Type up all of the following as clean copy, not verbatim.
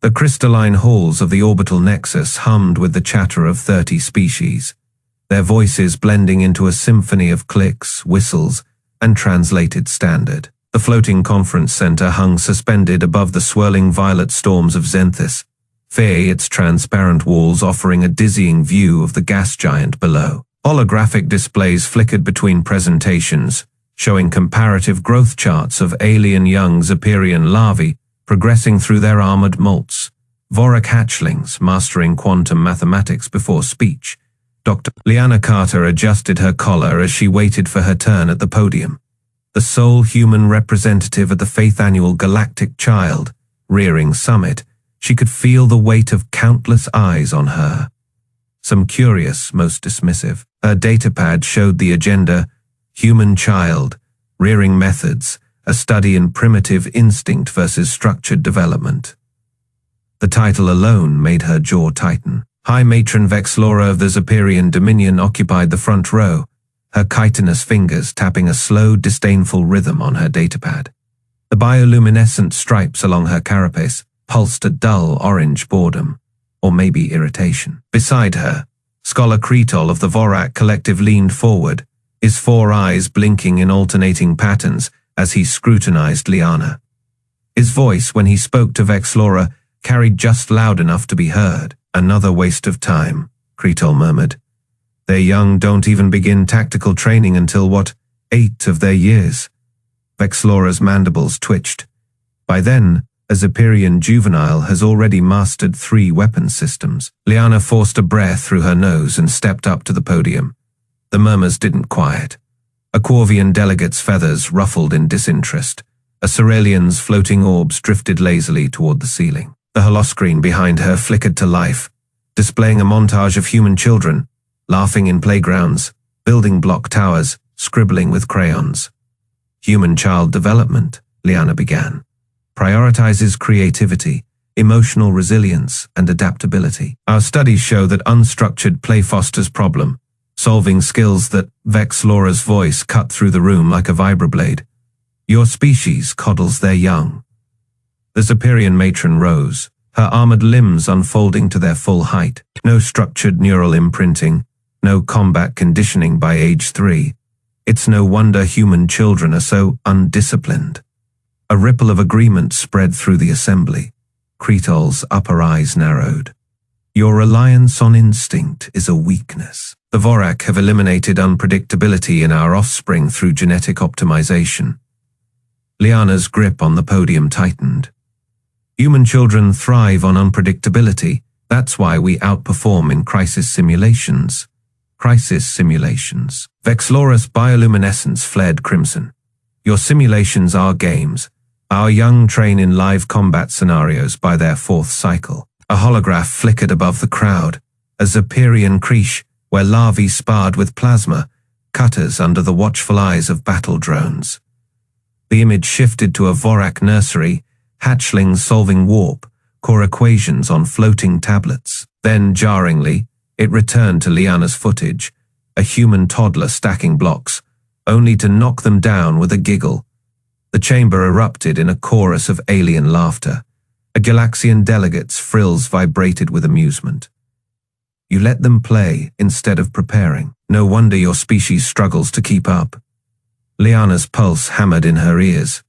The crystalline halls of the orbital nexus hummed with the chatter of 30 species, their voices blending into a symphony of clicks, whistles, and translated standard. The floating conference center hung suspended above the swirling violet storms of Zenthis, its transparent walls offering a dizzying view of the gas giant below. Holographic displays flickered between presentations, showing comparative growth charts of alien young Xiperian larvae progressing through their armored molts, Vorak hatchlings mastering quantum mathematics before speech. Dr. Liana Carter adjusted her collar as she waited for her turn at the podium. The sole human representative at the Faith Annual Galactic Child Rearing Summit, she could feel the weight of countless eyes on her. Some curious, most dismissive. Her datapad showed the agenda: Human Child, Rearing Methods, a study in primitive instinct versus structured development. The title alone made her jaw tighten. High Matron Vexlora of the Xiperian Dominion occupied the front row, her chitinous fingers tapping a slow, disdainful rhythm on her datapad. The bioluminescent stripes along her carapace pulsed a dull orange boredom, or maybe irritation. Beside her, Scholar Kretol of the Vorak Collective leaned forward, his 4 eyes blinking in alternating patterns as he scrutinized Liana. His voice, when he spoke to Vexlora, carried just loud enough to be heard. "Another waste of time," Kretol murmured. "Their young don't even begin tactical training until, 8 of their years?" Vexlora's mandibles twitched. By then, a Xiperian juvenile has already mastered 3 weapon systems. Liana forced a breath through her nose and stepped up to the podium. The murmurs didn't quiet. A Corvian delegate's feathers ruffled in disinterest. A Ceralian's floating orbs drifted lazily toward the ceiling. The holoscreen behind her flickered to life, displaying a montage of human children, laughing in playgrounds, building block towers, scribbling with crayons. Human child development, Liana began, prioritizes creativity, emotional resilience, and adaptability. Our studies show that unstructured play fosters problem-solving skills. That Vexlora's voice cut through the room like a vibroblade. Your species coddles their young. The Xiperian matron rose, her armored limbs unfolding to their full height. No structured neural imprinting, no combat conditioning by age 3. It's no wonder human children are so undisciplined. A ripple of agreement spread through the assembly. Kretol's upper eyes narrowed. Your reliance on instinct is a weakness. The Vorak have eliminated unpredictability in our offspring through genetic optimization. Liana's grip on the podium tightened. Human children thrive on unpredictability. That's why we outperform in crisis simulations. Vexlora's bioluminescence flared crimson. Your simulations are games. Our young train in live combat scenarios by their 4th cycle. A holograph flickered above the crowd, a Xiperian creche where larvae sparred with plasma, cutters under the watchful eyes of battle drones. The image shifted to a Vorak nursery, hatchlings solving warp, core equations on floating tablets. Then, jarringly, it returned to Liana's footage, a human toddler stacking blocks, only to knock them down with a giggle. The chamber erupted in a chorus of alien laughter. A Galaxian delegate's frills vibrated with amusement. You let them play instead of preparing. No wonder your species struggles to keep up. Liana's pulse hammered in her ears.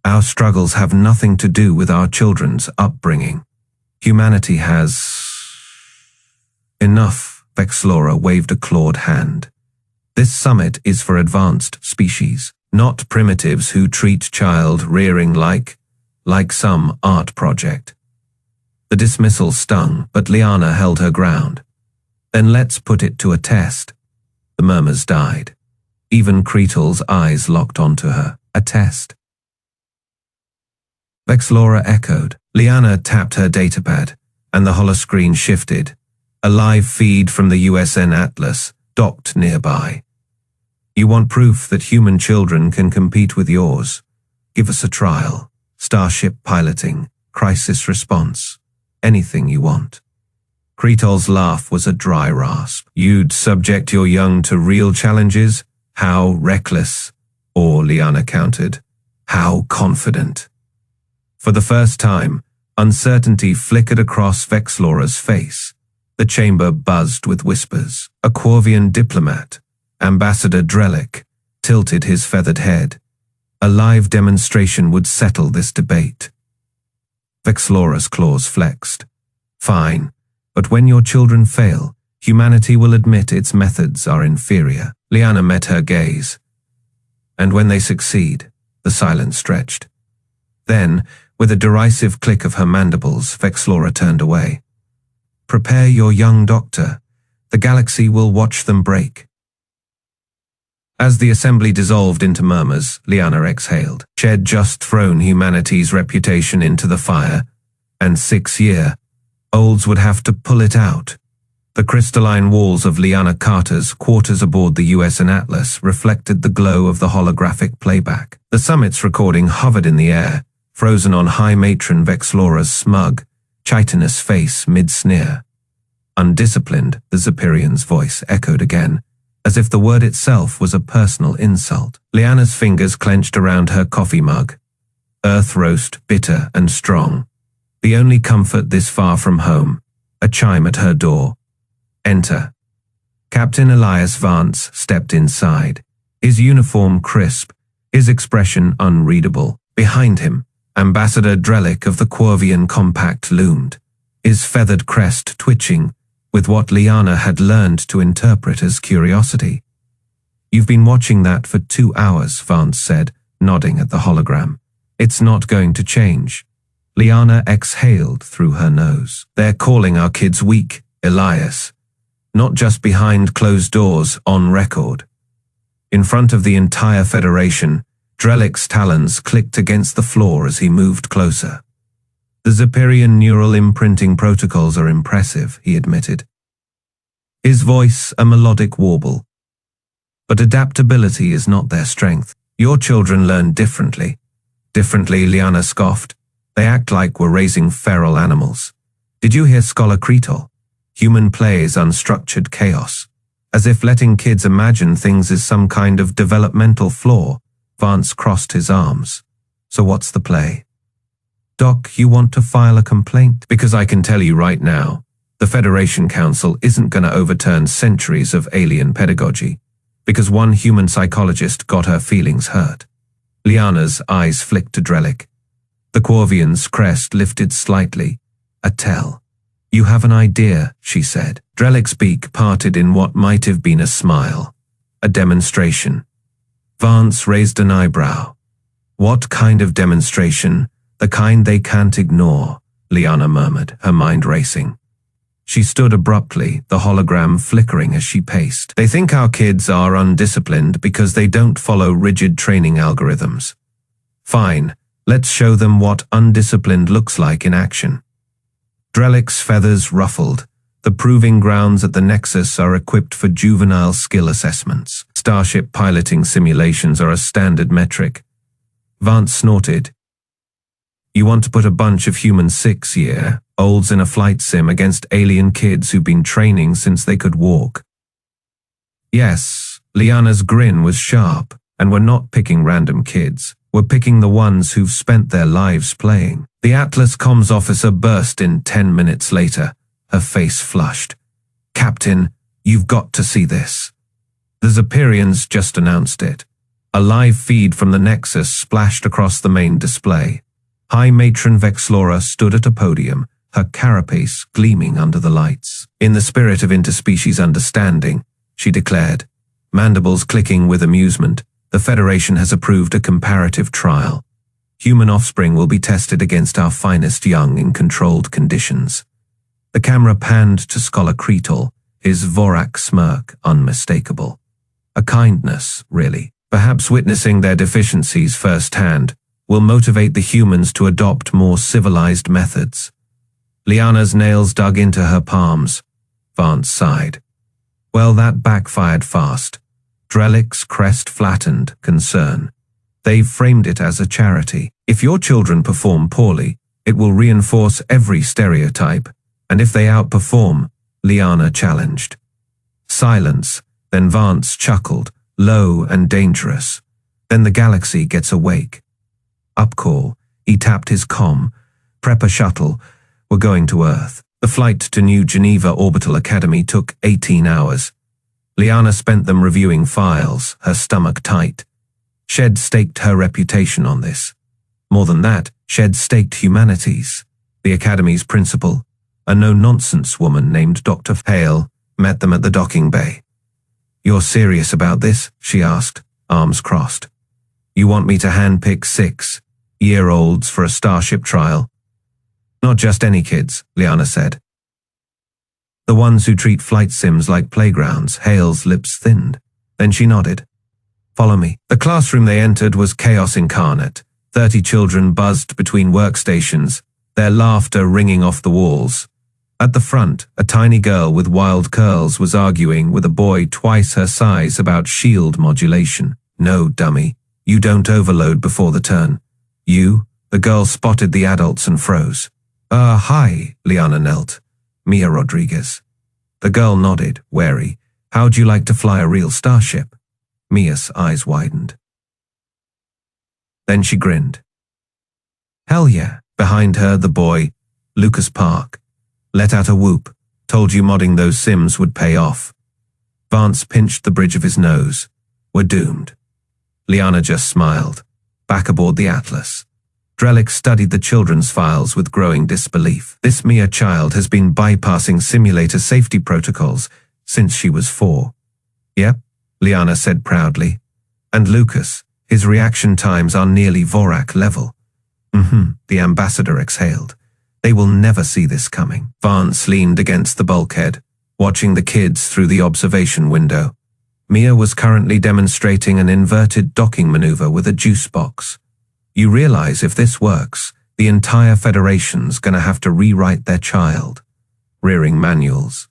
Our struggles have nothing to do with our children's upbringing. Humanity has... Enough, Vexlora waved a clawed hand. This summit is for advanced species, not primitives who treat child rearing like some art project. The dismissal stung, but Liana held her ground. Then let's put it to a test. The murmurs died. Even Kretol's eyes locked onto her. A test. Vexlora echoed. Liana tapped her datapad, and the holoscreen shifted. A live feed from the USN Atlas docked nearby. You want proof that human children can compete with yours? Give us a trial. Starship piloting, crisis response, anything you want. Kretol's laugh was a dry rasp. You'd subject your young to real challenges? How reckless, or Liana countered, how confident. For the first time, Uncertainty flickered across Vexlora's face. The chamber buzzed with whispers. A Quovian diplomat, Ambassador Drellick, tilted his feathered head. A live demonstration would settle this debate. Vexlora's claws flexed. Fine, but when your children fail, humanity will admit its methods are inferior. Liana met her gaze. And when they succeed, the silence stretched. Then, with a derisive click of her mandibles, Vexlora turned away. Prepare your young doctor. The galaxy will watch them break. As the assembly dissolved into murmurs, Liana exhaled. She had just thrown humanity's reputation into the fire, and 6-year-olds would have to pull it out. The crystalline walls of Liana Carter's quarters aboard the USN Atlas reflected the glow of the holographic playback. The summit's recording hovered in the air, frozen on High Matron Vexlora's smug, chitinous face mid-sneer. Undisciplined, the Zephyrian's voice echoed again, as if the word itself was a personal insult. Liana's fingers clenched around her coffee mug. Earth roast, bitter and strong. The only comfort this far from home. A chime at her door. Enter. Captain Elias Vance stepped inside, his uniform crisp, his expression unreadable. Behind him, Ambassador Drellick of the Quovian Compact loomed, his feathered crest twitching, with what Liana had learned to interpret as curiosity. You've been watching that for 2 hours, Vance said, nodding at the hologram. It's not going to change. Liana exhaled through her nose. They're calling our kids weak, Elias. Not just behind closed doors, on record. In front of the entire Federation, Drellick's talons clicked against the floor as he moved closer. The Zephyrian neural imprinting protocols are impressive, he admitted. His voice a melodic warble. But adaptability is not their strength. Your children learn differently. Differently, Liana scoffed. They act like we're raising feral animals. Did you hear Scholar Cretal? Human play is unstructured chaos. As if letting kids imagine things is some kind of developmental flaw. Vance crossed his arms. So what's the play? Doc, you want to file a complaint? Because I can tell you right now, the Federation Council isn't going to overturn centuries of alien pedagogy, because one human psychologist got her feelings hurt. Liana's eyes flicked to Drellick. The Quovian's crest lifted slightly. A tell. You have an idea, she said. Drellick's beak parted in what might have been a smile. A demonstration. Vance raised an eyebrow. What kind of demonstration? The kind they can't ignore, Liana murmured, her mind racing. She stood abruptly, the hologram flickering as she paced. They think our kids are undisciplined because they don't follow rigid training algorithms. Fine, let's show them what undisciplined looks like in action. Drellick's feathers ruffled. The proving grounds at the Nexus are equipped for juvenile skill assessments. Starship piloting simulations are a standard metric. Vance snorted. You want to put a bunch of human 6-year-olds in a flight sim against alien kids who've been training since they could walk? Yes, Liana's grin was sharp, and we're not picking random kids. We're picking the ones who've spent their lives playing. The Atlas comms officer burst in 10 minutes later, her face flushed. Captain, you've got to see this. The Zephyrians just announced it. A live feed from the Nexus splashed across the main display. High Matron Vexlora stood at a podium, her carapace gleaming under the lights. In the spirit of interspecies understanding, she declared, mandibles clicking with amusement, the Federation has approved a comparative trial. Human offspring will be tested against our finest young in controlled conditions. The camera panned to Scholar Cretal, his Vorak smirk unmistakable. A kindness, really. Perhaps witnessing their deficiencies firsthand will motivate the humans to adopt more civilized methods. Liana's nails dug into her palms. Vance sighed. Well, that backfired fast. Drellick's crest flattened, concern. They've framed it as a charity. If your children perform poorly, it will reinforce every stereotype, and if they outperform, Liana challenged. Silence, then Vance chuckled, low and dangerous. Then the galaxy gets awake. Upcall, he tapped his comm. Prepper shuttle were going to Earth. The flight to New Geneva Orbital Academy took 18 hours. Liana spent them reviewing files, her stomach tight. She'd staked her reputation on this. More than that, she'd staked humanity's. The Academy's principal, a no-nonsense woman named Dr. Hale, met them at the docking bay. "You're serious about this?" she asked, arms crossed. "You want me to handpick 6-year-olds for a Starship trial?" "Not just any kids," Liana said. "The ones who treat flight sims like playgrounds." Hale's lips thinned. Then she nodded. "Follow me." The classroom they entered was chaos incarnate. 30 children buzzed between workstations, their laughter ringing off the walls. At the front, a tiny girl with wild curls was arguing with a boy twice her size about shield modulation. "No, dummy, you don't overload before the turn." "You?" The girl spotted the adults and froze. Hi," Liana knelt. "Mia Rodriguez." The girl nodded, wary. "How'd you like to fly a real starship?" Mia's eyes widened. Then she grinned. "Hell yeah." Behind her, the boy, Lucas Park, let out a whoop. "Told you modding those sims would pay off." Vance pinched the bridge of his nose. "We're doomed." Liana just smiled. Back aboard the Atlas, Drellick studied the children's files with growing disbelief. This Mia child has been bypassing simulator safety protocols since she was 4. "Yep," Liana said proudly. "And Lucas, his reaction times are nearly Vorak level." The ambassador exhaled. "They will never see this coming." Vance leaned against the bulkhead, watching the kids through the observation window. Mia was currently demonstrating an inverted docking maneuver with a juice box. "You realize if this works, the entire Federation's gonna have to rewrite their child." Rearing manuals.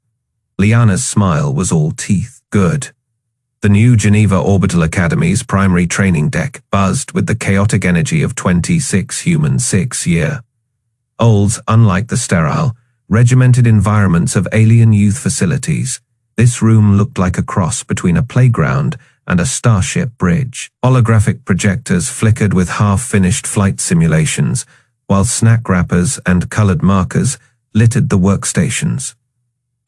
Liana's smile was all teeth. "Good." The New Geneva Orbital Academy's primary training deck buzzed with the chaotic energy of 26 human 6-year-olds. Unlike the sterile, regimented environments of alien youth facilities, this room looked like a cross between a playground and a starship bridge. Holographic projectors flickered with half-finished flight simulations, while snack wrappers and colored markers littered the workstations.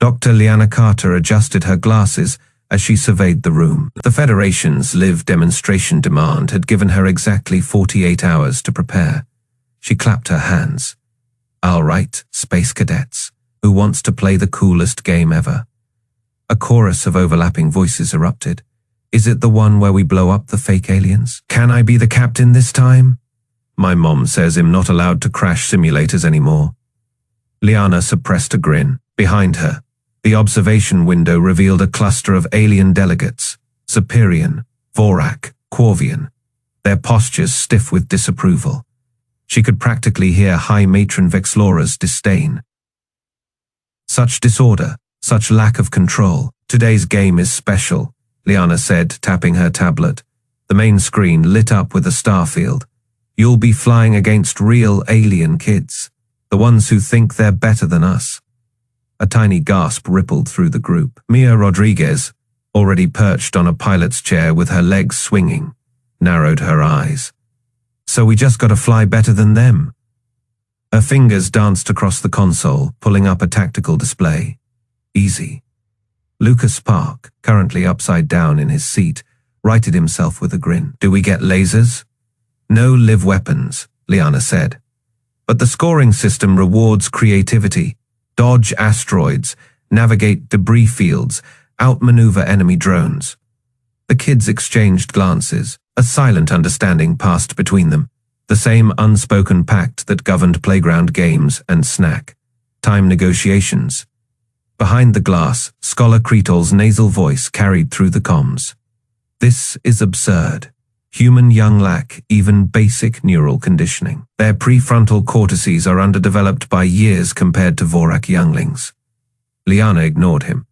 Dr. Liana Carter adjusted her glasses as she surveyed the room. The Federation's live demonstration demand had given her exactly 48 hours to prepare. She clapped her hands. "All right, space cadets, who wants to play the coolest game ever?" A chorus of overlapping voices erupted. "Is it the one where we blow up the fake aliens? Can I be the captain this time? My mom says I'm not allowed to crash simulators anymore." Liana suppressed a grin. Behind her, the observation window revealed a cluster of alien delegates, Superian, Vorak, Quovian, their postures stiff with disapproval. She could practically hear High Matron Vexlora's disdain. "Such disorder, such lack of control. Today's game is special," Liana said, tapping her tablet. The main screen lit up with a star field. "You'll be flying against real alien kids, the ones who think they're better than us." A tiny gasp rippled through the group. Mia Rodriguez, already perched on a pilot's chair with her legs swinging, narrowed her eyes. "So we just gotta fly better than them." Her fingers danced across the console, pulling up a tactical display. "Easy." Lucas Park, currently upside down in his seat, righted himself with a grin. "Do we get lasers?" "No live weapons," Liana said. "But the scoring system rewards creativity. Dodge asteroids, navigate debris fields, outmaneuver enemy drones." The kids exchanged glances. A silent understanding passed between them, the same unspoken pact that governed playground games and snack time negotiations. Behind the glass, Scholar Creetle's nasal voice carried through the comms. "This is absurd. Human young lack even basic neural conditioning. Their prefrontal cortices are underdeveloped by years compared to Vorak younglings." Liana ignored him.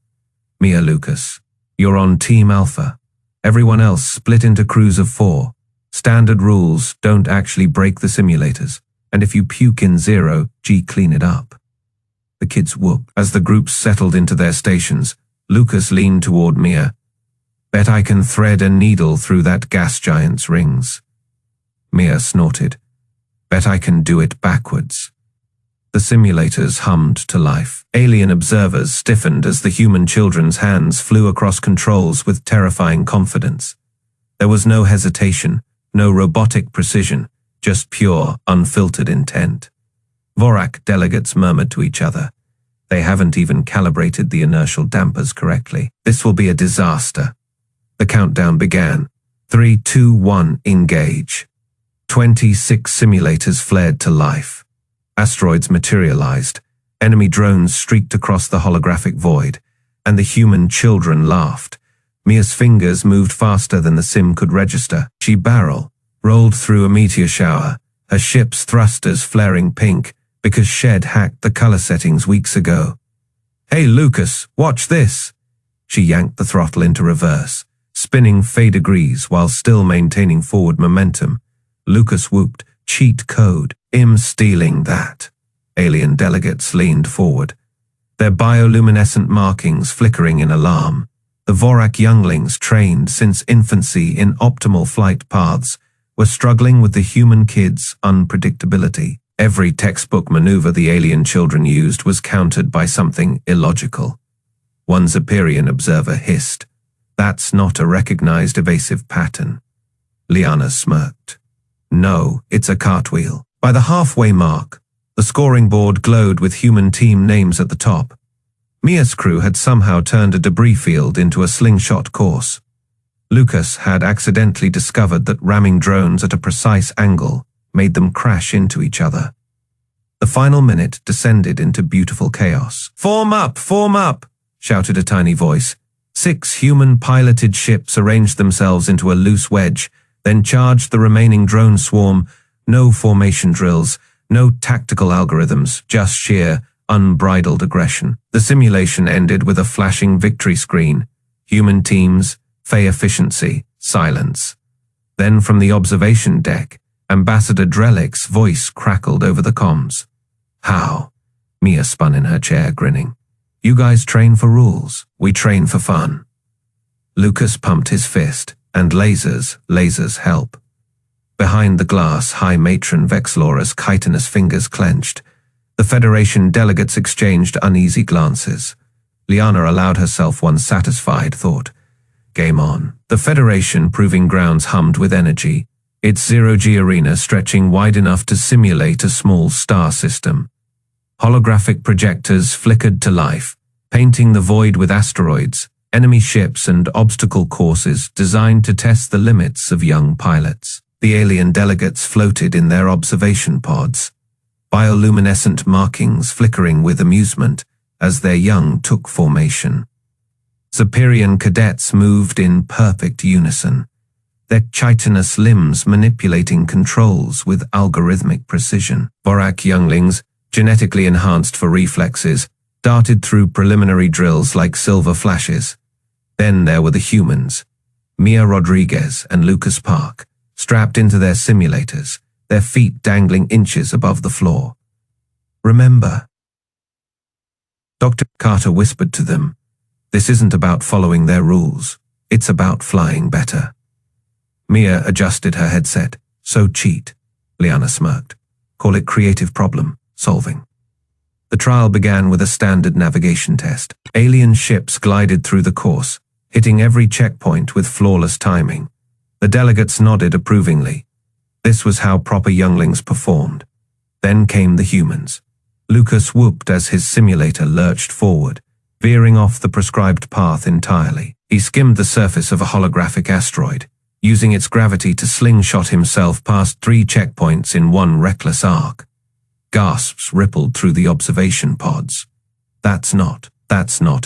"Mia Lucas, you're on Team Alpha. Everyone else split into crews of 4. Standard rules don't actually break the simulators, and if you puke in 0G, clean it up." The kids whooped. As the groups settled into their stations, Lucas leaned toward Mia. "Bet I can thread a needle through that gas giant's rings." Mia snorted. "Bet I can do it backwards." The simulators hummed to life. Alien observers stiffened as the human children's hands flew across controls with terrifying confidence. There was no hesitation, no robotic precision, just pure, unfiltered intent. Vorak delegates murmured to each other. They haven't even calibrated the inertial dampers correctly. This will be a disaster. The countdown began. 3, 2, 1, engage. 26 simulators flared to life. Asteroids materialized. Enemy drones streaked across the holographic void, and the human children laughed. Mia's fingers moved faster than the sim could register. She rolled through a meteor shower, her ship's thrusters flaring pink because Shed hacked the color settings weeks ago. "Hey Lucas, watch this!" She yanked the throttle into reverse, spinning degrees while still maintaining forward momentum. Lucas whooped, "Cheat code, I'm stealing that." Alien delegates leaned forward, their bioluminescent markings flickering in alarm. The Vorak younglings, trained since infancy in optimal flight paths, were struggling with the human kids' unpredictability. Every textbook maneuver the alien children used was countered by something illogical. One Zephyrian observer hissed, "That's not a recognized evasive pattern." Liana smirked. "No, it's a cartwheel." By the halfway mark, the scoring board glowed with human team names at the top. Mia's crew had somehow turned a debris field into a slingshot course. Lucas had accidentally discovered that ramming drones at a precise angle made them crash into each other. The final minute descended into beautiful chaos. Form up, shouted a tiny voice. 6 human-piloted ships arranged themselves into a loose wedge, then charged the remaining drone swarm. No formation drills, no tactical algorithms, just sheer, unbridled aggression. The simulation ended with a flashing victory screen. Human teams, Fey efficiency, silence. Then from the observation deck, Ambassador Drelik's voice crackled over the comms. "How?" Mia spun in her chair, grinning. "You guys train for rules. We train for fun." Lucas pumped his fist, and lasers help. Behind the glass, High Matron Vexlora's chitinous fingers clenched. The Federation delegates exchanged uneasy glances. Liana allowed herself one satisfied thought. Game on. The Federation Proving Grounds hummed with energy, its zero-G arena stretching wide enough to simulate a small star system. Holographic projectors flickered to life, painting the void with asteroids, enemy ships and obstacle courses designed to test the limits of young pilots. The alien delegates floated in their observation pods, bioluminescent markings flickering with amusement as their young took formation. Zephyrian cadets moved in perfect unison, their chitinous limbs manipulating controls with algorithmic precision. Vorak younglings, genetically enhanced for reflexes, darted through preliminary drills like silver flashes. Then there were the humans, Mia Rodriguez and Lucas Park, strapped into their simulators, their feet dangling inches above the floor. "Remember," Dr. Carter whispered to them, "this isn't about following their rules. It's about flying better." Mia adjusted her headset. "So cheat," Liana smirked. "Call it creative problem solving." The trial began with a standard navigation test. Alien ships glided through the course, hitting every checkpoint with flawless timing. The delegates nodded approvingly. This was how proper younglings performed. Then came the humans. Lucas whooped as his simulator lurched forward, veering off the prescribed path entirely. He skimmed the surface of a holographic asteroid, using its gravity to slingshot himself past 3 checkpoints in one reckless arc. Gasps rippled through the observation pods. That's not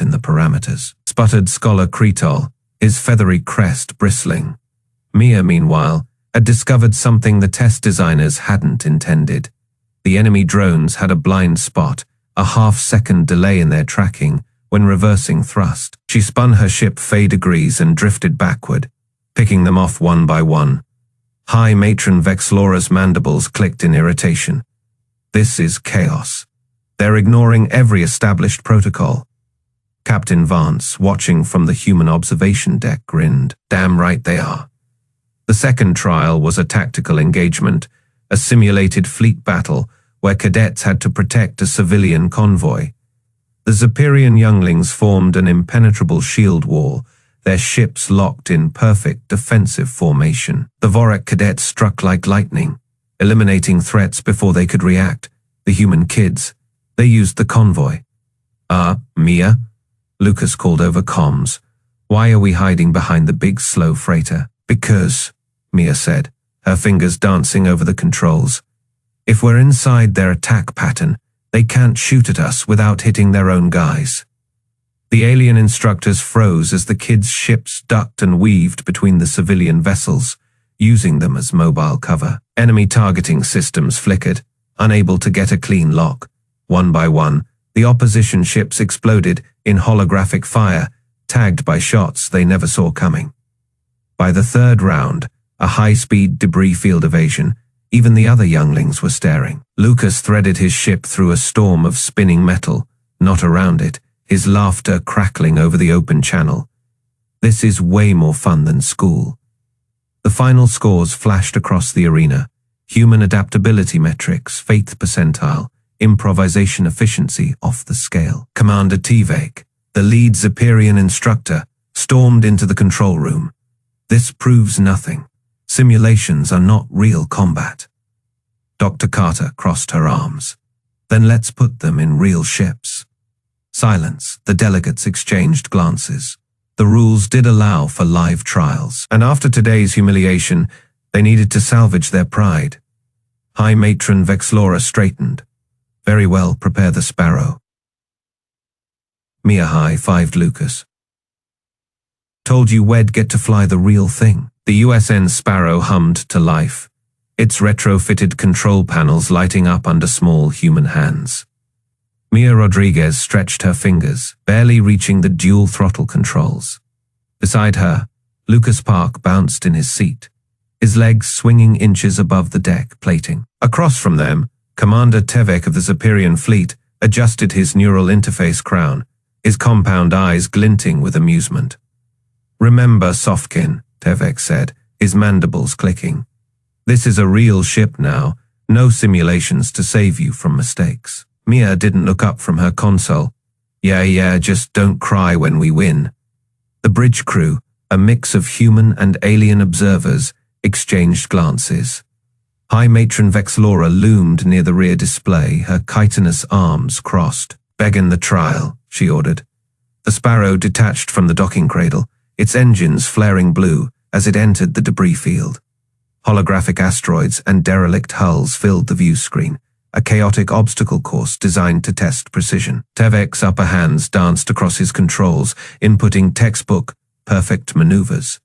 in the parameters," sputtered Scholar Kretol, his feathery crest bristling. Mia, meanwhile, had discovered something the test designers hadn't intended. The enemy drones had a blind spot, a half-second delay in their tracking when reversing thrust. She spun her ship degrees and drifted backward, picking them off one by one. High Matron Vexlora's mandibles clicked in irritation. This is chaos. They're ignoring every established protocol. Captain Vance, watching from the human observation deck, grinned. Damn right they are. The second trial was a tactical engagement, a simulated fleet battle where cadets had to protect a civilian convoy. The Zephyrian younglings formed an impenetrable shield wall, their ships locked in perfect defensive formation. The Vorak cadets struck like lightning, eliminating threats before they could react. The human kids, they used the convoy. Mia? Lucas called over comms. Why are we hiding behind the big, slow freighter? Because, Mia said, her fingers dancing over the controls. If we're inside their attack pattern, they can't shoot at us without hitting their own guys. The alien instructors froze as the kids' ships ducked and weaved between the civilian vessels, using them as mobile cover. Enemy targeting systems flickered, unable to get a clean lock. One by one, the opposition ships exploded in holographic fire, tagged by shots they never saw coming. By the third round, a high-speed debris field evasion, even the other younglings were staring. Lucas threaded his ship through a storm of spinning metal, not around it, his laughter crackling over the open channel. This is way more fun than school. The final scores flashed across the arena. Human adaptability metrics, faith percentile, improvisation efficiency off the scale. Commander Tivek, the lead Zephyrian instructor, stormed into the control room. This proves nothing. Simulations are not real combat. Dr. Carter crossed her arms. Then let's put them in real ships. Silence. The delegates exchanged glances. The rules did allow for live trials, and after today's humiliation, they needed to salvage their pride. High Matron Vexlora straightened. Very well, prepare the Sparrow. Mia high-fived Lucas. Told you we'd get to fly the real thing. The USN Sparrow hummed to life, its retrofitted control panels lighting up under small human hands. Mia Rodriguez stretched her fingers, barely reaching the dual throttle controls. Beside her, Lucas Park bounced in his seat, his legs swinging inches above the deck plating. Across from them, Commander Tevek of the Zephyrian fleet adjusted his neural interface crown, his compound eyes glinting with amusement. Remember, Softkin, Tevek said, his mandibles clicking. This is a real ship now, no simulations to save you from mistakes. Mia didn't look up from her console. Yeah, just don't cry when we win. The bridge crew, a mix of human and alien observers, exchanged glances. High Matron Vexlora loomed near the rear display, her chitinous arms crossed. Begin the trial, she ordered. The Sparrow detached from the docking cradle, its engines flaring blue as it entered the debris field. Holographic asteroids and derelict hulls filled the view screen, a chaotic obstacle course designed to test precision. Tevek's upper hands danced across his controls, inputting textbook, perfect maneuvers.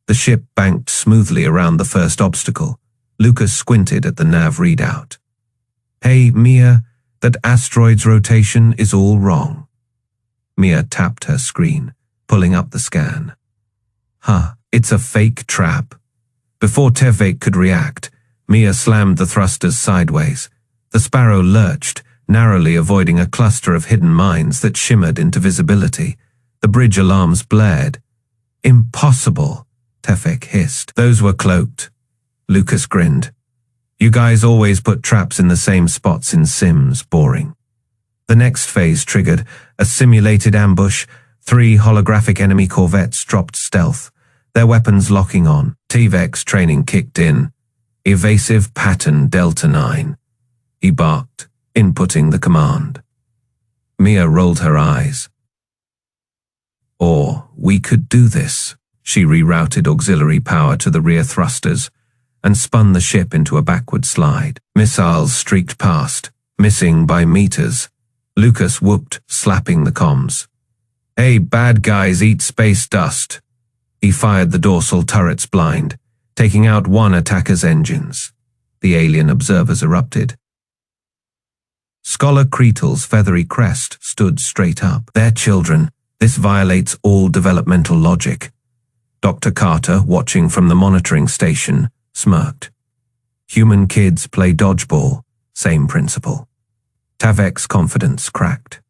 The ship banked smoothly around the first obstacle. Lucas squinted at the nav readout. Hey, Mia, that asteroid's rotation is all wrong. Mia tapped her screen, pulling up the scan. It's a fake trap. Before Tevek could react, Mia slammed the thrusters sideways. The Sparrow lurched, narrowly avoiding a cluster of hidden mines that shimmered into visibility. The bridge alarms blared. Impossible, Tevek hissed. Those were cloaked. Lucas grinned. You guys always put traps in the same spots in Sims, boring. The next phase triggered, a simulated ambush. 3 holographic enemy corvettes dropped stealth, their weapons locking on. Tevek's training kicked in. Evasive pattern Delta 9. He barked, inputting the command. Mia rolled her eyes. Or we could do this. She rerouted auxiliary power to the rear thrusters and spun the ship into a backward slide. Missiles streaked past, missing by meters. Lucas whooped, slapping the comms. Hey, bad guys eat space dust. He fired the dorsal turret's blind, taking out one attacker's engines. The alien observers erupted. Scholar Cretal's feathery crest stood straight up. They're children. This violates all developmental logic. Dr. Carter, watching from the monitoring station, smirked. Human kids play dodgeball. Same principle. Tevek's confidence cracked.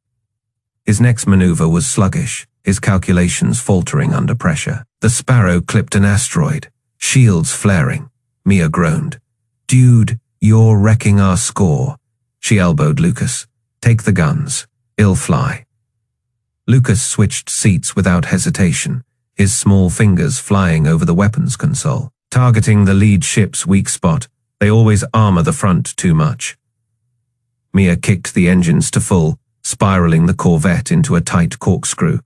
His next maneuver was sluggish, his calculations faltering under pressure. The Sparrow clipped an asteroid, shields flaring. Mia groaned. Dude, you're wrecking our score. She elbowed Lucas. Take the guns. It'll fly. Lucas switched seats without hesitation, his small fingers flying over the weapons console. Targeting the lead ship's weak spot, they always armor the front too much. Mia kicked the engines to full, spiraling the Corvette into a tight corkscrew.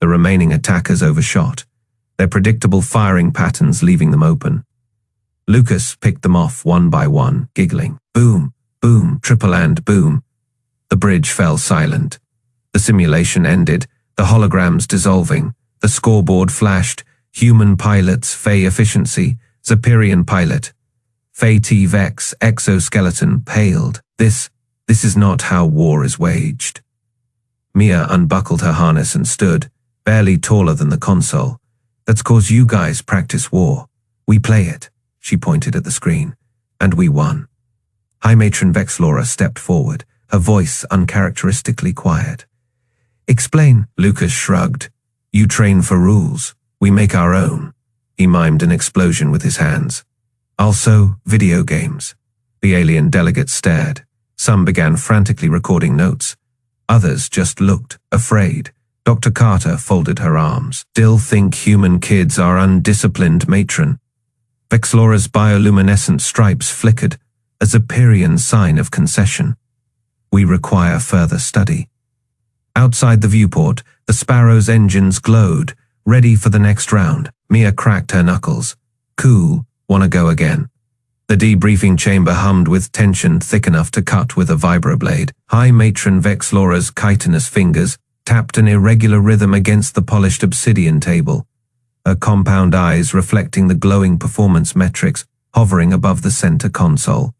The remaining attackers overshot, their predictable firing patterns leaving them open. Lucas picked them off one by one, giggling. Boom, boom, triple and boom. The bridge fell silent. The simulation ended, the holograms dissolving. The scoreboard flashed. Human pilots, Fey efficiency, Zephyrian pilot. Fey T-Vex, exoskeleton, paled. This is not how war is waged. Mia unbuckled her harness and stood, barely taller than the console. That's 'cause you guys practice war. We play it, she pointed at the screen, and we won. High Matron Vexlora stepped forward, her voice uncharacteristically quiet. Explain, Lucas shrugged. You train for rules. We make our own. He mimed an explosion with his hands. Also, video games. The alien delegates stared. Some began frantically recording notes. Others just looked, afraid. Dr. Carter folded her arms. Still think human kids are undisciplined, matron. Vexlora's bioluminescent stripes flickered, a Zephyrian sign of concession. We require further study. Outside the viewport, the Sparrow's engines glowed, ready for the next round. Mia cracked her knuckles. Cool, wanna go again? The debriefing chamber hummed with tension thick enough to cut with a vibroblade. High Matron Vexlora's chitinous fingers tapped an irregular rhythm against the polished obsidian table, her compound eyes reflecting the glowing performance metrics hovering above the center console.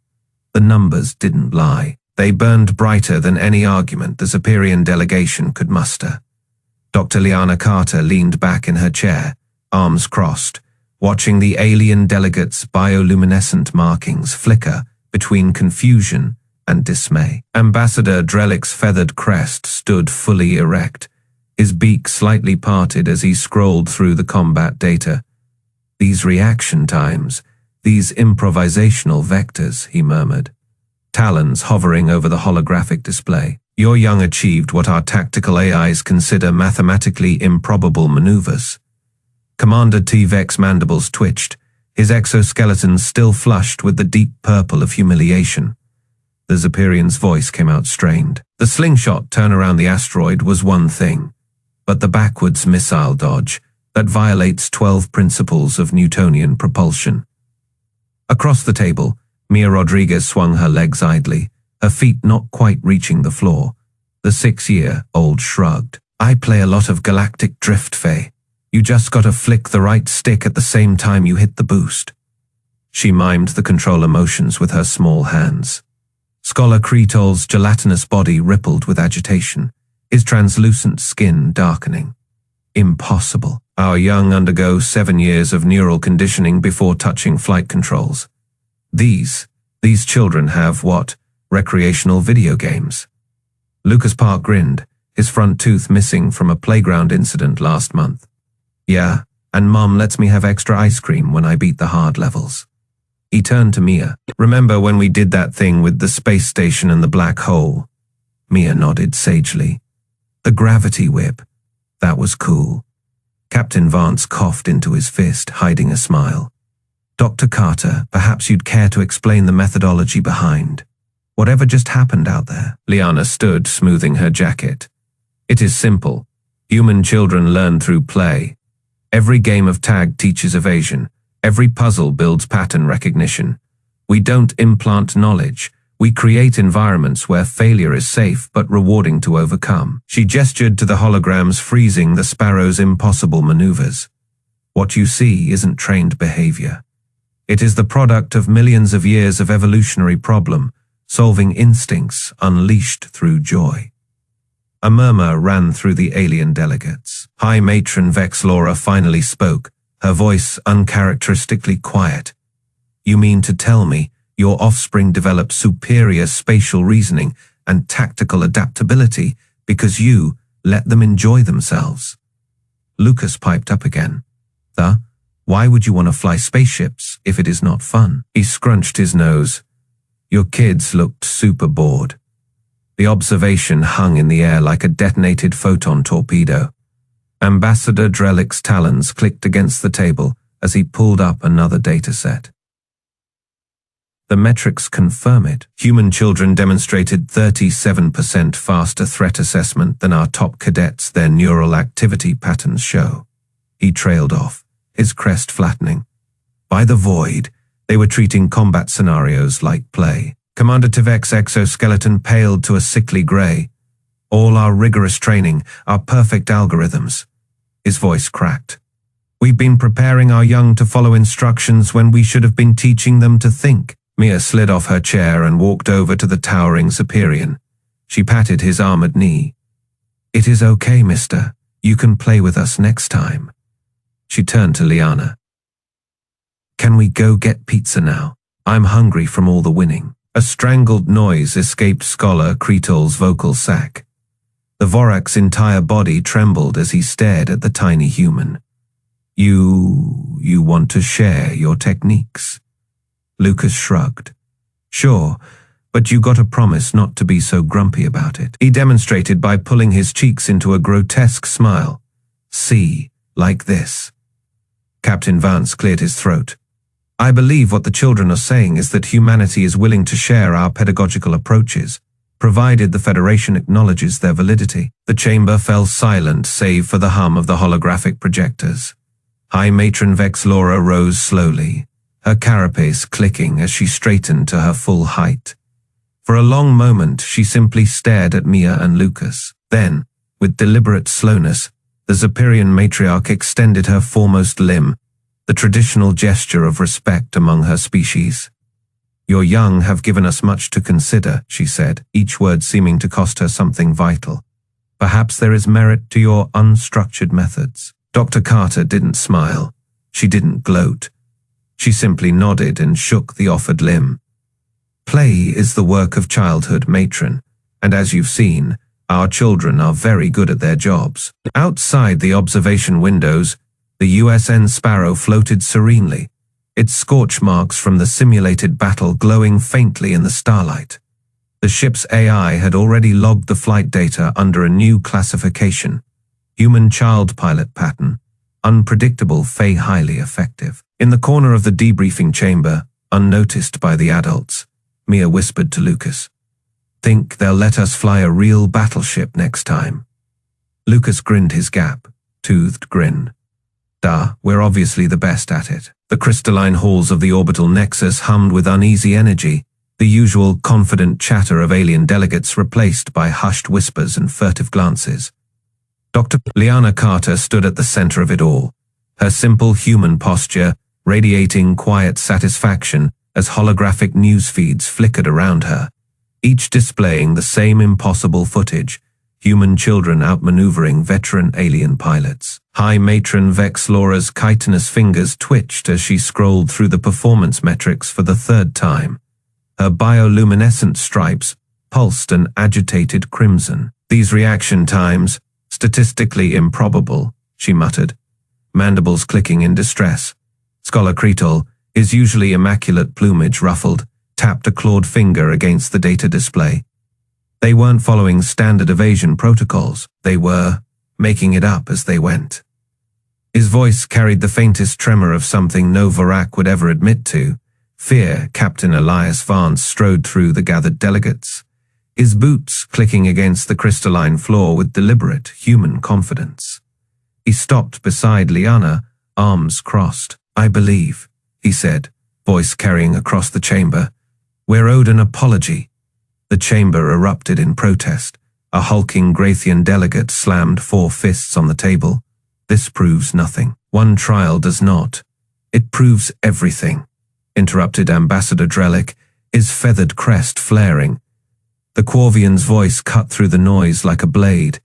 The numbers didn't lie. They burned brighter than any argument the Zephyrian delegation could muster. Dr. Liana Carter leaned back in her chair, arms crossed, watching the alien delegates' bioluminescent markings flicker between confusion and dismay. Ambassador Drelik's feathered crest stood fully erect, his beak slightly parted as he scrolled through the combat data. These reaction times, these improvisational vectors, he murmured, talons hovering over the holographic display. Your young achieved what our tactical AIs consider mathematically improbable maneuvers. Commander T-Vex mandibles twitched, his exoskeleton still flushed with the deep purple of humiliation. The Zephyrian's voice came out strained. The slingshot turn around the asteroid was one thing, but the backwards missile dodge that violates 12 principles of Newtonian propulsion. Across the table, Mia Rodriguez swung her legs idly, her feet not quite reaching the floor. The 6-year-old shrugged. I play a lot of galactic drift, Faye. You just gotta flick the right stick at the same time you hit the boost. She mimed the controller motions with her small hands. Scholar Kretol's gelatinous body rippled with agitation, his translucent skin darkening. Impossible. Our young undergo 7 years of neural conditioning before touching flight controls. These children have what? Recreational video games. Lucas Park grinned, his front tooth missing from a playground incident last month. Yeah, and Mom lets me have extra ice cream when I beat the hard levels. He turned to Mia. Remember when we did that thing with the space station and the black hole? Mia nodded sagely. The gravity whip. That was cool. Captain Vance coughed into his fist, hiding a smile. Dr. Carter, perhaps you'd care to explain the methodology behind whatever just happened out there. Liana stood, smoothing her jacket. It is simple. Human children learn through play. Every game of tag teaches evasion. Every puzzle builds pattern recognition. We don't implant knowledge. We create environments where failure is safe but rewarding to overcome. She gestured to the holograms freezing the Sparrow's impossible maneuvers. What you see isn't trained behavior. It is the product of millions of years of evolutionary problem-solving instincts unleashed through joy. A murmur ran through the alien delegates. High Matron Vexlora finally spoke, her voice uncharacteristically quiet. You mean to tell me your offspring developed superior spatial reasoning and tactical adaptability because you let them enjoy themselves? Lucas piped up again. Why would you want to fly spaceships if it is not fun? He scrunched his nose. Your kids looked super bored. The observation hung in the air like a detonated photon torpedo. Ambassador Drellick's talons clicked against the table as he pulled up another dataset. The metrics confirm it. Human children demonstrated 37% faster threat assessment than our top cadets, their neural activity patterns show. He trailed off, his crest flattening. By the void, they were treating combat scenarios like play. Commander Tivek's exoskeleton paled to a sickly gray. All our rigorous training, our perfect algorithms. His voice cracked. We've been preparing our young to follow instructions when we should have been teaching them to think. Mia slid off her chair and walked over to the towering Superior. She patted his armored knee. It is okay, mister. You can play with us next time. She turned to Liana. Can we go get pizza now? I'm hungry from all the winning. A strangled noise escaped Scholar Kretol's vocal sac. The Vorak's entire body trembled as he stared at the tiny human. You want to share your techniques? Lucas shrugged. Sure, but you got a promise not to be so grumpy about it. He demonstrated by pulling his cheeks into a grotesque smile. See, like this. Captain Vance cleared his throat. I believe what the children are saying is that humanity is willing to share our pedagogical approaches, provided the Federation acknowledges their validity. The chamber fell silent save for the hum of the holographic projectors. High Matron Vex Laura rose slowly, her carapace clicking as she straightened to her full height. For a long moment, she simply stared at Mia and Lucas. Then, with deliberate slowness, the Superior matriarch extended her foremost limb, the traditional gesture of respect among her species. Your young have given us much to consider, she said, each word seeming to cost her something vital. Perhaps there is merit to your unstructured methods. Dr. Carter didn't smile. She didn't gloat. She simply nodded and shook the offered limb. Play is the work of childhood, matron, and as you've seen, our children are very good at their jobs. Outside the observation windows, the USN Sparrow floated serenely, its scorch marks from the simulated battle glowing faintly in the starlight. The ship's AI had already logged the flight data under a new classification, human child pilot pattern, unpredictable, highly effective. In the corner of the debriefing chamber, unnoticed by the adults, Mia whispered to Lucas, Think they'll let us fly a real battleship next time? Lucas grinned his gap-toothed grin. Duh, we're obviously the best at it. The crystalline halls of the orbital nexus hummed with uneasy energy, the usual confident chatter of alien delegates replaced by hushed whispers and furtive glances. Dr. Liana Carter stood at the center of it all, her simple human posture radiating quiet satisfaction as holographic news feeds flickered around her, each displaying the same impossible footage, human children outmaneuvering veteran alien pilots. High Matron Vex Laura's chitinous fingers twitched as she scrolled through the performance metrics for the third time. Her bioluminescent stripes pulsed an agitated crimson. These reaction times, statistically improbable, she muttered, mandibles clicking in distress. Scholar Kretol, his usually immaculate plumage ruffled, tapped a clawed finger against the data display. They weren't following standard evasion protocols. They were making it up as they went. His voice carried the faintest tremor of something no Vorak would ever admit to. Fear. Captain Elias Vance strode through the gathered delegates, his boots clicking against the crystalline floor with deliberate, human confidence. He stopped beside Liana, arms crossed. I believe, he said, voice carrying across the chamber. We're owed an apology. The chamber erupted in protest. A hulking Graythian delegate slammed 4 fists on the table. This proves nothing. One trial does not. It proves everything, interrupted Ambassador Drellick, his feathered crest flaring. The Quorvian's voice cut through the noise like a blade.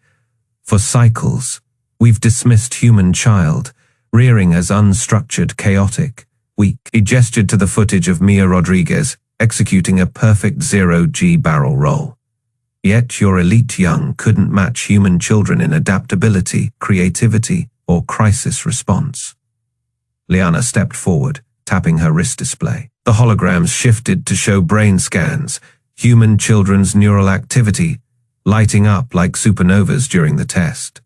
For cycles, we've dismissed human child, rearing as unstructured, chaotic, weak. He gestured to the footage of Mia Rodriguez, executing a perfect 0G barrel roll. Yet your elite young couldn't match human children in adaptability, creativity, or crisis response. Liana stepped forward, tapping her wrist display. The holograms shifted to show brain scans, human children's neural activity, lighting up like supernovas during the test.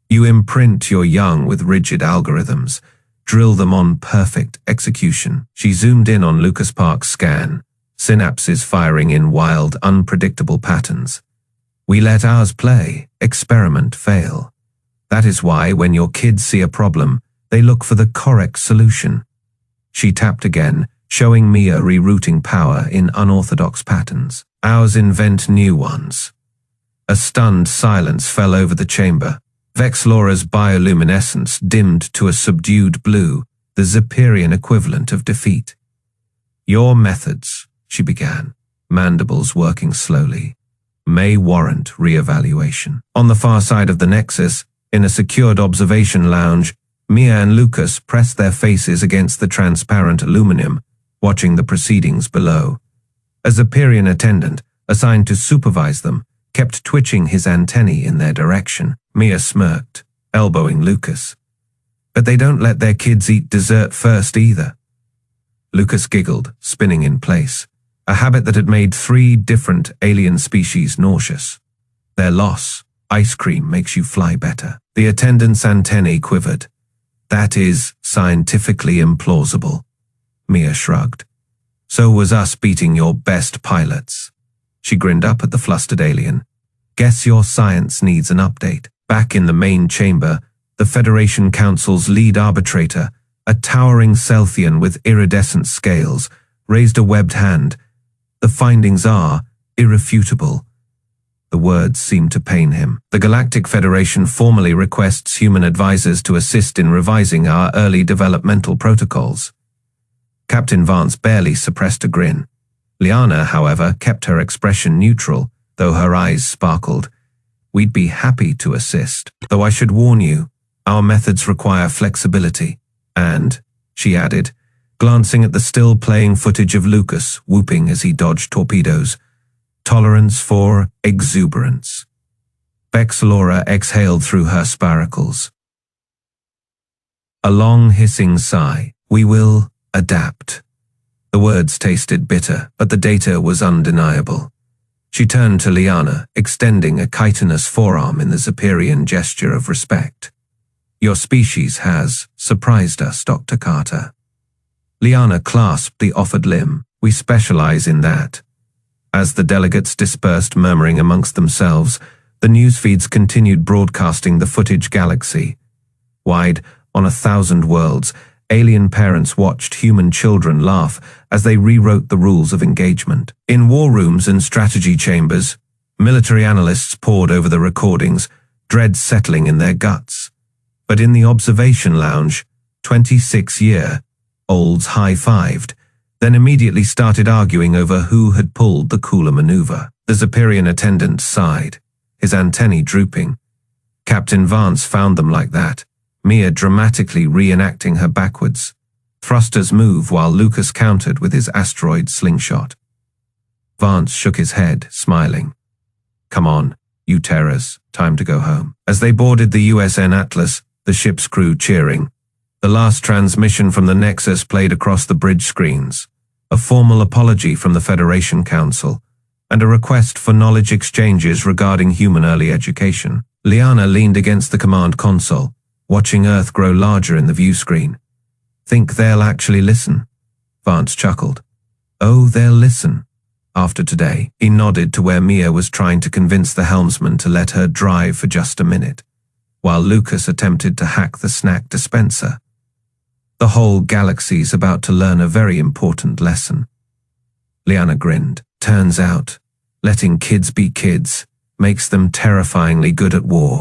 You imprint your young with rigid algorithms, drill them on perfect execution. She zoomed in on Lucas Park's scan, synapses firing in wild, unpredictable patterns. We let ours play, experiment, fail. That is why when your kids see a problem, they look for the correct solution. She tapped again, showing Mia rerouting power in unorthodox patterns. Ours invent new ones. A stunned silence fell over the chamber. Vexlora's bioluminescence dimmed to a subdued blue, the Zephyrian equivalent of defeat. Your methods, she began, mandibles working slowly, may warrant re-evaluation. On the far side of the Nexus, in a secured observation lounge, Mia and Lucas pressed their faces against the transparent aluminum, watching the proceedings below. A Zephyrian attendant, assigned to supervise them, kept twitching his antennae in their direction. Mia smirked, elbowing Lucas. But they don't let their kids eat dessert first either. Lucas giggled, spinning in place, a habit that had made 3 different alien species nauseous. Their loss, ice cream makes you fly better. The attendant's antennae quivered. That is scientifically implausible. Mia shrugged. So was us beating your best pilots. She grinned up at the flustered alien. Guess your science needs an update. Back in the main chamber, the Federation Council's lead arbitrator, a towering Celthian with iridescent scales, raised a webbed hand. The findings are irrefutable. The words seemed to pain him. The Galactic Federation formally requests human advisors to assist in revising our early developmental protocols. Captain Vance barely suppressed a grin. Liana, however, kept her expression neutral, though her eyes sparkled. We'd be happy to assist, though I should warn you, our methods require flexibility. And, she added, glancing at the still-playing footage of Lucas whooping as he dodged torpedoes, tolerance for exuberance. Vexlora exhaled through her spiracles. A long hissing sigh. We will adapt. The words tasted bitter, but the data was undeniable. She turned to Liana, extending a chitinous forearm in the Zephyrian gesture of respect. Your species has surprised us, Dr. Carter. Liana clasped the offered limb. We specialize in that. As the delegates dispersed murmuring amongst themselves, the news feeds continued broadcasting the footage galaxy-wide on 1,000 worlds. Alien parents watched human children laugh as they rewrote the rules of engagement. In war rooms and strategy chambers, military analysts pored over the recordings, dread settling in their guts. But in the observation lounge, 26-year-olds high-fived, then immediately started arguing over who had pulled the cooler maneuver. The Zephyrian attendant sighed, his antennae drooping. Captain Vance found them like that, Mia dramatically reenacting her backwards. Thrusters move while Lucas countered with his asteroid slingshot. Vance shook his head, smiling. Come on, you terrors, time to go home. As they boarded the USN Atlas, the ship's crew cheering, the last transmission from the Nexus played across the bridge screens, a formal apology from the Federation Council, and a request for knowledge exchanges regarding human early education. Liana leaned against the command console, watching Earth grow larger in the view screen. Think they'll actually listen? Vance chuckled. Oh, they'll listen. After today, he nodded to where Mia was trying to convince the helmsman to let her drive for just a minute, while Lucas attempted to hack the snack dispenser. The whole galaxy's about to learn a very important lesson. Liana grinned. Turns out, letting kids be kids makes them terrifyingly good at war.